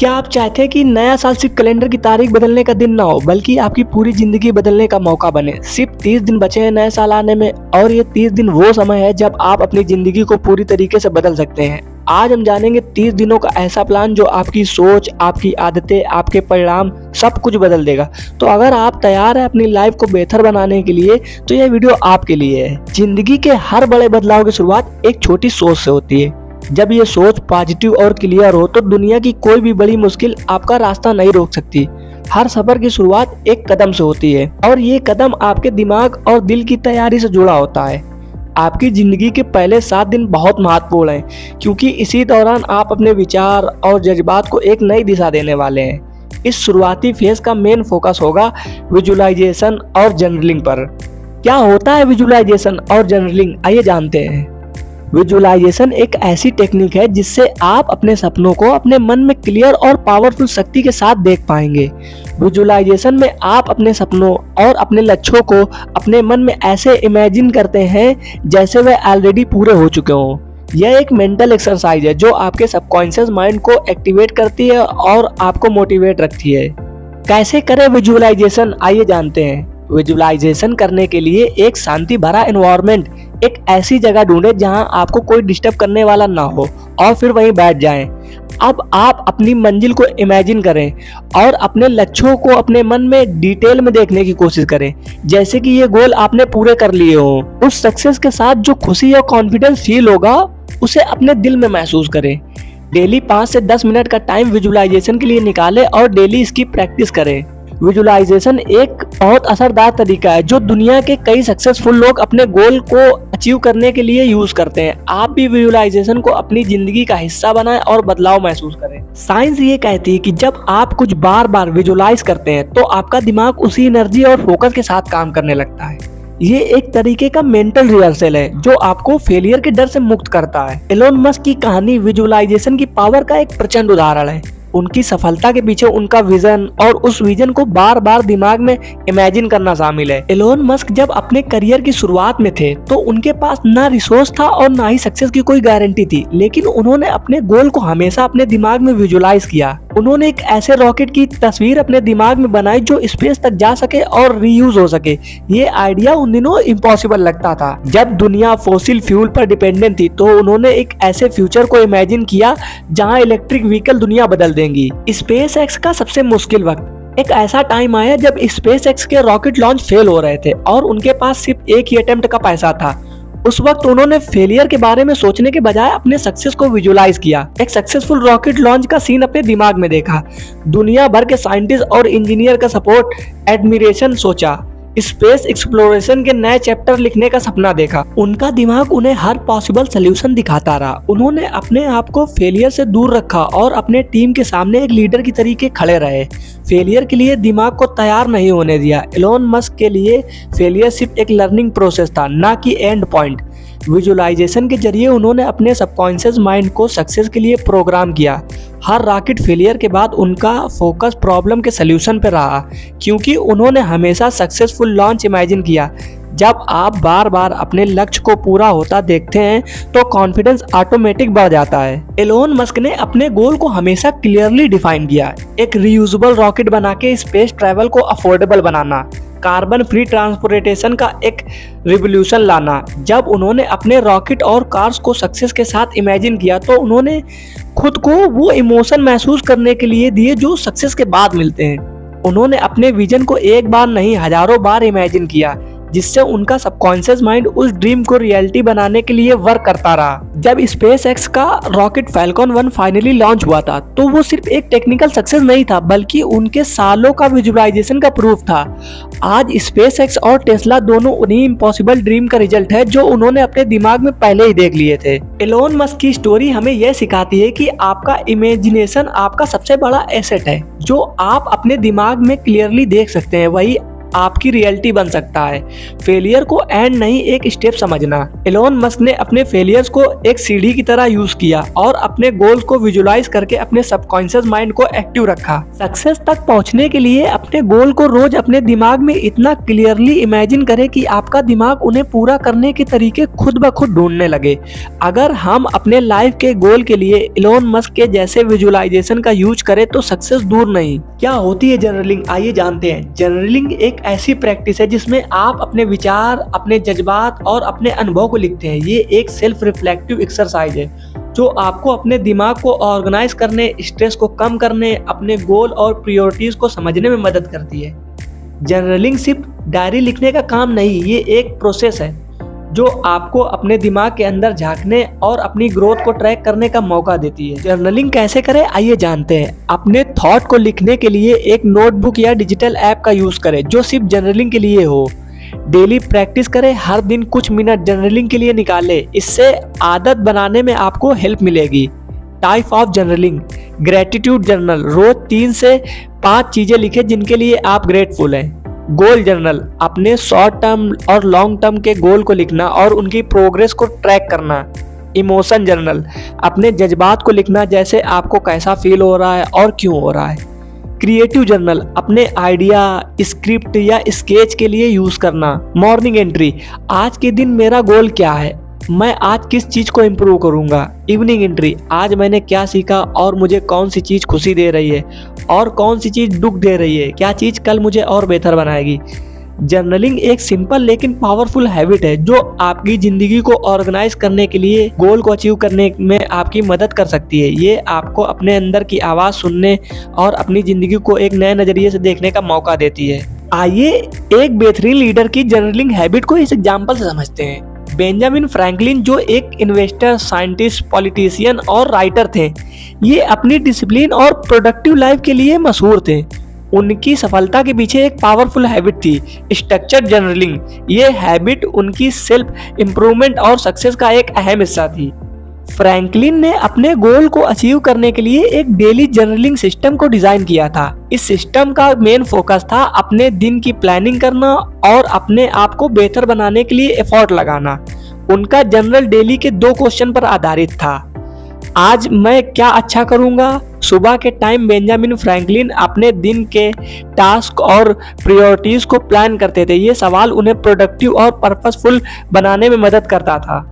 क्या आप चाहते हैं कि नया साल सिर्फ कैलेंडर की तारीख बदलने का दिन ना हो, बल्कि आपकी पूरी जिंदगी बदलने का मौका बने। सिर्फ 30 दिन बचे हैं नए साल आने में, और ये 30 दिन वो समय है जब आप अपनी जिंदगी को पूरी तरीके से बदल सकते हैं। आज हम जानेंगे 30 दिनों का ऐसा प्लान जो आपकी सोच, आपकी आदतें, आपके परिणाम सब कुछ बदल देगा। तो अगर आप तैयार हैं अपनी लाइफ को बेहतर बनाने के लिए, तो यह वीडियो आपके लिए है। जिंदगी के हर बड़े बदलाव की शुरुआत एक छोटी सोच से होती है। जब ये सोच पॉजिटिव और क्लियर हो तो दुनिया की कोई भी बड़ी मुश्किल आपका रास्ता नहीं रोक सकती। हर सफर की शुरुआत एक कदम से होती है, और ये कदम आपके दिमाग और दिल की तैयारी से जुड़ा होता है। आपकी जिंदगी के पहले 7 दिन बहुत महत्वपूर्ण हैं, क्योंकि इसी दौरान आप अपने विचार और जज्बात को एक नई दिशा देने वाले हैं। इस शुरुआती फेज का मेन फोकस होगा विजुअलाइजेशन और जर्नलिंग पर। क्या होता है विजुअलाइजेशन और जर्नलिंग, आइए जानते हैं। विजुअलाइजेशन एक ऐसी टेक्निक है जिससे आप अपने सपनों को अपने मन में क्लियर और पावरफुल शक्ति के साथ देख पाएंगे। विजुअलाइजेशन में आप अपने सपनों और अपने लक्ष्यों को अपने मन में ऐसे इमेजिन करते हैं जैसे वे ऑलरेडी पूरे हो चुके हों। यह एक मेंटल एक्सरसाइज है जो आपके सबकॉन्शियस माइंड को एक्टिवेट करती है और आपको मोटिवेट रखती है। कैसे करें विजुअलाइजेशन, आइए जानते हैं। विजुअलाइजेशन करने के लिए एक शांति भरा एनवायरनमेंट, एक ऐसी जगह ढूंढें जहां आपको कोई डिस्टर्ब करने वाला ना हो, और फिर वहीं बैठ जाएं। अब आप अपनी मंजिल को इमेजिन करें और अपने लक्ष्यों को अपने मन में डिटेल में देखने की कोशिश करें, जैसे कि ये गोल आपने पूरे कर लिए हो। उस सक्सेस के साथ जो खुशी और कॉन्फिडेंस फील होगा, उसे अपने दिल में महसूस करें। डेली 5 से 10 मिनट का टाइम विजुअलाइजेशन के लिए निकालें और डेली इसकी प्रैक्टिस करें। विजुअलाइजेशन एक बहुत असरदार तरीका है जो दुनिया के कई सक्सेसफुल लोग अपने गोल को अचीव करने के लिए यूज करते हैं। आप भी विजुअलाइजेशन को अपनी जिंदगी का हिस्सा बनाएं और बदलाव महसूस करें। साइंस ये कहती है कि जब आप कुछ बार बार विजुअलाइज करते हैं तो आपका दिमाग उसी एनर्जी और फोकस के साथ काम करने लगता है। ये एक तरीके का मेंटल रिहर्सल है जो आपको फेलियर के डर से मुक्त करता है। एलोन मस्क की कहानी विजुअलाइजेशन की पावर का एक प्रचंड उदाहरण है। उनकी सफलता के पीछे उनका विजन और उस विजन को बार बार दिमाग में इमेजिन करना शामिल है। एलोन मस्क जब अपने करियर की शुरुआत में थे तो उनके पास ना रिसोर्स था और ना ही सक्सेस की कोई गारंटी थी, लेकिन उन्होंने अपने गोल को हमेशा अपने दिमाग में विजुअलाइज किया। उन्होंने एक ऐसे रॉकेट की तस्वीर अपने दिमाग में बनाई जो स्पेस तक जा सके और रीयूज हो सके। ये आइडिया उन दिनों इम्पॉसिबल लगता था। जब दुनिया फॉसिल फ्यूल पर डिपेंडेंट थी तो उन्होंने एक ऐसे फ्यूचर को इमेजिन किया जहां इलेक्ट्रिक व्हीकल दुनिया बदल देंगी। स्पेस एक्स का सबसे मुश्किल वक्त, एक ऐसा टाइम आया जब स्पेस एक्स के रॉकेट लॉन्च फेल हो रहे थे और उनके पास सिर्फ एक ही अटेम्प्ट का पैसा था। उस वक्त उन्होंने फेलियर के बारे में सोचने के बजाय अपने सक्सेस को विजुअलाइज किया। एक सक्सेसफुल रॉकेट लॉन्च का सीन अपने दिमाग में देखा, दुनिया भर के साइंटिस्ट और इंजीनियर का सपोर्ट, एडमिरेशन सोचा, स्पेस एक्सप्लोरेशन के नए चैप्टर लिखने का सपना देखा। उनका दिमाग उन्हें हर पॉसिबल सोल्यूशन दिखाता रहा। उन्होंने अपने आप को फेलियर से दूर रखा और अपने टीम के सामने एक लीडर की तरीके खड़े रहे। फेलियर के लिए दिमाग को तैयार नहीं होने दिया। एलोन मस्क के लिए फेलियर सिर्फ एक लर्निंग प्रोसेस था, ना कि एंड पॉइंट। विजुअलाइजेशन के जरिए उन्होंने अपने सबकॉन्शियस माइंड को सक्सेस के लिए प्रोग्राम किया। हर रॉकेट फेलियर के बाद उनका फोकस प्रॉब्लम के सलूशन पर रहा, क्योंकि उन्होंने हमेशा सक्सेसफुल लॉन्च इमेजिन किया। जब आप बार बार अपने लक्ष्य को पूरा होता देखते हैं तो कॉन्फिडेंस ऑटोमेटिक बढ़ जाता है। एलोन मस्क ने अपने गोल को हमेशा क्लियरली डिफाइन किया, एक रीयूजेबल रॉकेट बना के स्पेस ट्रैवल को अफोर्डेबल बनाना, कार्बन फ्री ट्रांसपोर्टेशन का एक रिवॉल्यूशन लाना। जब उन्होंने अपने रॉकेट और कार्स को सक्सेस के साथ इमेजिन किया तो उन्होंने खुद को वो इमोशन महसूस करने के लिए दिए जो सक्सेस के बाद मिलते हैं। उन्होंने अपने विजन को एक बार नहीं हजारों बार इमेजिन किया, जिससे उनका सबकॉन्शियस माइंड उस ड्रीम को रियलिटी बनाने के लिए वर्क करता रहा। जब स्पेस एक्स का रॉकेट फैल्कन 1 फाइनली लॉन्च हुआ था तो वो सिर्फ एक टेक्निकल सक्सेस नहीं था, बल्कि उनके सालों का विजुअलाइजेशन का प्रूफ था। आज स्पेस एक्स और टेस्ला दोनों उन्हीं इम्पॉसिबल ड्रीम का रिजल्ट है जो उन्होंने अपने दिमाग में पहले ही देख लिए थे। एलोन मस्क की स्टोरी हमें यह सिखाती है कि आपका इमेजिनेशन आपका सबसे बड़ा एसेट है। जो आप अपने दिमाग में क्लियरली देख सकते हैं, वही आपकी रियलिटी बन सकता है। फेलियर को एंड नहीं, एक स्टेप समझना। एलोन मस्क ने अपने फेलियर्स को एक सीढ़ी की तरह यूज किया और अपने गोल्स को विजुलाइज करके अपने सबकॉन्शियस माइंड को एक्टिव रखा। सक्सेस तक पहुंचने के लिए अपने गोल को रोज अपने दिमाग में इतना क्लियरली इमेजिन करें कि आपका दिमाग उन्हें पूरा करने के तरीके खुद ब खुद ढूंढने लगे। अगर हम अपने लाइफ के गोल के लिए एलोन मस्क के जैसे विजुअलाइजेशन का यूज करें तो सक्सेस दूर नहीं। क्या होती है जर्नलिंग, आइए जानते हैं। जर्नलिंग एक ऐसी प्रैक्टिस है जिसमें आप अपने विचार, अपने जज्बात और अपने अनुभव को लिखते हैं। ये एक सेल्फ रिफ्लेक्टिव एक्सरसाइज है जो आपको अपने दिमाग को ऑर्गेनाइज करने, स्ट्रेस को कम करने, अपने गोल और प्रायोरिटीज को समझने में मदद करती है। जर्नलिंग सिर्फ डायरी लिखने का काम नहीं, ये एक प्रोसेस है जो आपको अपने दिमाग के अंदर झांकने और अपनी ग्रोथ को ट्रैक करने का मौका देती है। जर्नलिंग कैसे करें, आइए जानते हैं। अपने थॉट को लिखने के लिए एक नोटबुक या डिजिटल ऐप का यूज करें जो सिर्फ जर्नलिंग के लिए हो। डेली प्रैक्टिस करें, हर दिन कुछ मिनट जर्नलिंग के लिए निकालें। इससे आदत बनाने में आपको हेल्प मिलेगी। Type of journaling, gratitude journal, रोज 3 से 5 चीजें लिखें जिनके लिए आप ग्रेटफुल हैं। गोल जर्नल, अपने शॉर्ट टर्म और लॉन्ग टर्म के गोल को लिखना और उनकी प्रोग्रेस को ट्रैक करना। इमोशन जर्नल, अपने जज्बात को लिखना, जैसे आपको कैसा फील हो रहा है और क्यों हो रहा है। क्रिएटिव जर्नल, अपने आइडिया, स्क्रिप्ट या स्केच के लिए यूज करना। मॉर्निंग एंट्री, आज के दिन मेरा गोल क्या है, मैं आज किस चीज को इम्प्रूव करूंगा। इवनिंग एंट्री, आज मैंने क्या सीखा और मुझे कौन सी चीज खुशी दे रही है और कौन सी चीज दुख दे रही है, क्या चीज कल मुझे और बेहतर बनाएगी। जर्नलिंग एक सिंपल लेकिन पावरफुल हैबिट है जो आपकी जिंदगी को ऑर्गेनाइज करने के लिए, गोल को अचीव करने में आपकी मदद कर सकती है। ये आपको अपने अंदर की आवाज सुनने और अपनी जिंदगी को एक नए नजरिए से देखने का मौका देती है। आइए एक बेहतरीन लीडर की जर्नलिंग हैबिट को इस एग्जाम्पल से समझते हैं। बेंजामिन फ्रैंकलिन, जो एक इन्वेस्टर, साइंटिस्ट, पॉलिटिशियन और राइटर थे, ये अपनी डिसिप्लिन और प्रोडक्टिव लाइफ के लिए मशहूर थे। उनकी सफलता के पीछे एक पावरफुल हैबिट थी, स्ट्रक्चर्ड जर्नलिंग। ये हैबिट उनकी सेल्फ इम्प्रूवमेंट और सक्सेस का एक अहम हिस्सा थी। फ्रैंकलिन ने अपने गोल को अचीव करने के लिए एक डेली जर्नलिंग सिस्टम को डिजाइन किया था। इस सिस्टम का मेन फोकस था अपने दिन की प्लानिंग करना और अपने आप को बेहतर बनाने के लिए एफर्ट लगाना। उनका जर्नल डेली के 2 क्वेश्चन पर आधारित था। आज मैं क्या अच्छा करूंगा। सुबह के टाइम बेंजामिन फ्रैंकलिन अपने दिन के टास्क और प्रायोरिटीज को प्लान करते थे। ये सवाल उन्हें प्रोडक्टिव और पर्पसफुल बनाने में मदद करता था।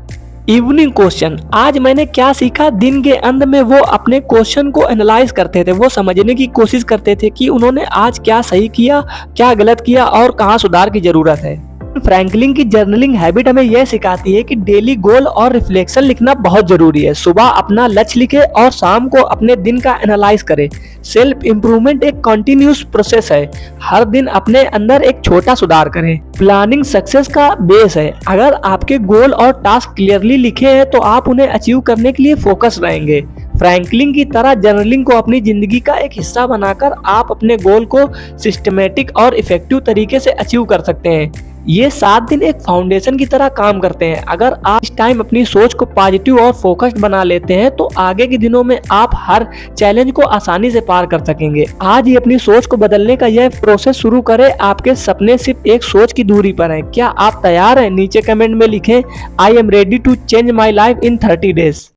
इवनिंग क्वेश्चन, आज मैंने क्या सीखा। दिन के अंत में वो अपने क्वेश्चन को एनालाइज करते थे। वो समझने की कोशिश करते थे कि उन्होंने आज क्या सही किया, क्या गलत किया और कहाँ सुधार की जरूरत है। फ्रैंकलिन की जर्नलिंग हैबिट हमें यह सिखाती है कि डेली गोल और रिफ्लेक्शन लिखना बहुत जरूरी है। सुबह अपना लक्ष्य लिखें और शाम को अपने दिन का एनालाइज करें। सेल्फ इंप्रूवमेंट एक कंटिन्यूअस प्रोसेस है। हर दिन अपने अंदर एक छोटा सुधार करें। प्लानिंग सक्सेस का बेस है। अगर आपके गोल और टास्क क्लियरली लिखे हैं तो आप उन्हें अचीव करने के लिए फोकस रहेंगे। फ्रैंकलिन की तरह जर्नलिंग को अपनी जिंदगी का एक हिस्सा बनाकर आप अपने गोल को सिस्टमेटिक और इफेक्टिव तरीके से अचीव कर सकते हैं। ये 7 दिन एक फाउंडेशन की तरह काम करते हैं। अगर आप इस टाइम अपनी सोच को पॉजिटिव और फोकस्ड बना लेते हैं तो आगे के दिनों में आप हर चैलेंज को आसानी से पार कर सकेंगे। आज ही अपनी सोच को बदलने का यह प्रोसेस शुरू करें। आपके सपने सिर्फ एक सोच की दूरी पर हैं। क्या आप तैयार हैं? नीचे कमेंट में लिखें, I am ready to change my life in 30 days।